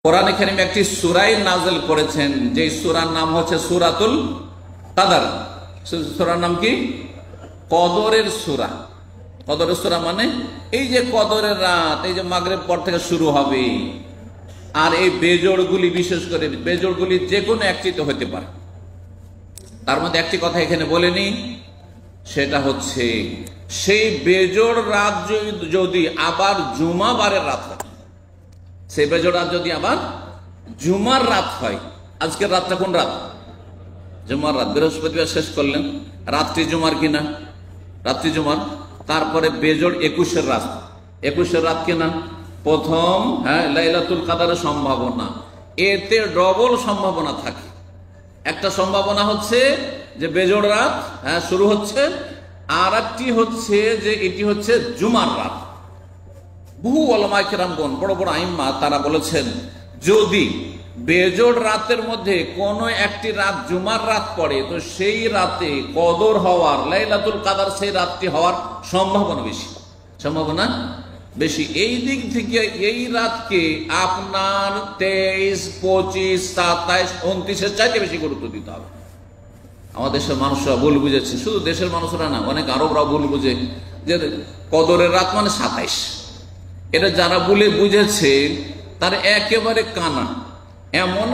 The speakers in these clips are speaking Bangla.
কোরআনে কারীমে একটি সূরা নাযিল করেছেন, যে সূরার নাম হচ্ছে সূরাতুল কদর। সূরার নাম কি? কদরের সূরা। কদরের সূরা মানে এই যে কদরের রাত, এই যে মাগরিব পর থেকে শুরু হবে, আর এই বেজোড়গুলি, বিশেষ করে বেজোড়গুলি যে কোনো একটিতে হতে পারে। তার মধ্যে একটি কথা এখানে বলেনি, সেটা হচ্ছে সেই বেজোড় রাত যদি আবার জুমাবারের রাত হয়, সেই বেজোড় রাত যদি আবার জুমার রাত হয়। আজকের রাতটা কোন রাত? জুমার রাত। বৃহস্পতিবার শেষ করলেন, রাত্রি জুমার কিনা? রাত্রি জুমার। তারপরে বেজোড় 21-এর রাত। 21-এর রাত কিনা? প্রথম লাইলাতুল কদরের সম্ভাবনা। এতে ডবল সম্ভাবনা থাকে। একটা সম্ভাবনা হচ্ছে যে বেজোড় রাত শুরু হচ্ছে, আর একটি হচ্ছে যে এটি হচ্ছে জুমার রাত। বহু উলামায়ে কেরামগণ, বড় বড় আইম্মা, তারা বলেছেন যদি বেজোড় রাতের মধ্যে কোনো একটি রাত জুমার রাত পড়ে, তো সেই রাতে কদর হওয়ার, লাইলাতুল কদর সেই রাতটি হওয়ার সম্ভাবনা বেশি। সম্ভাবনা বেশি। এই দিক থেকে এই রাতকে আপনার 23, 25, 27, 29-এর চাইতে বেশি গুরুত্ব দিতে হবে। আমাদের দেশের মানুষরা ভুল বুঝেছে, শুধু দেশের মানুষরা না, অনেক আরবরাও ভুল বুঝে যে কদরের রাত মানে 27। এটা যারা বলে বুঝেছে তার একেবারে কানা, এমন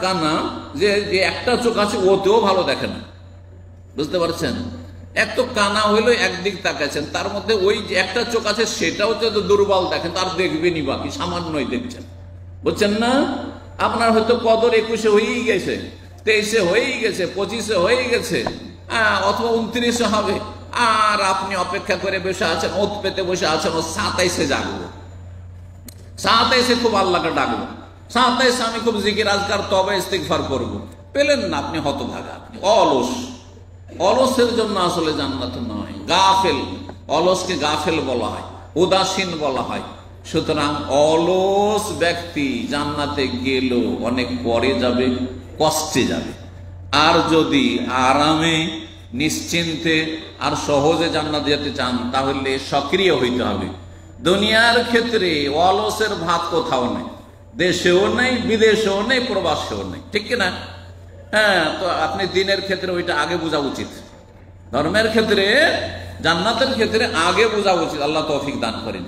কানা যে একটা চোখ আছে ওতেও ভালো দেখে না। বুঝতে পারছেন? এক তো কানা হইলো, একদিক তাকাচ্ছেন, তার মধ্যে ওই যে একটা চোখ আছে সেটাও যদি দুর্বল দেখেন তার দেখবেনই বাকি, সামান্যই দেখছেন। বুঝছেন না? আপনার হয়তো কদর 21-এ হয়েই গেছে, 23-এ হয়েই গেছে, 25-এ হয়ে গেছে, অথবা 29-এ হবে, আর আপনি অপেক্ষা করে বসে আছেন, ওত পেতে বসে আছেন, ও 27-এ জাগবো, 27-এ খুব আল্লাহকে ডাকবো, 27-এ আমি খুব জিকির আজকার তবে ইস্তিগফার করবো। পেলেন না, আপনি হতভাগা, আপনি অলস। অলসের জন্য আসলে জান্নাত নয়, গাফেল। অলসকে গাফেল বলা হয়, উদাসীন বলা হয়। সুতরাং অলস ব্যক্তি জান্নাতে গেলেও অনেক পরে যাবে, কষ্টে যাবে। আর যদি আরামে, নিশ্চিন্তে আর সহজে জান্নাত যেতে চান, তাহলে সক্রিয় হইতে হবে। দুনিয়ার ক্ষেত্রে অলসের ভাত কোথাও নেই, দেশেও নেই, বিদেশেও নেই, প্রবাসেও নেই, ঠিক কিনা? তো আপনি দিনের ক্ষেত্রে ওইটা আগে বোঝা উচিত, ধর্মের ক্ষেত্রে, জান্নাতের ক্ষেত্রে আগে বোঝা উচিত। আল্লাহ তৌফিক দান করেন।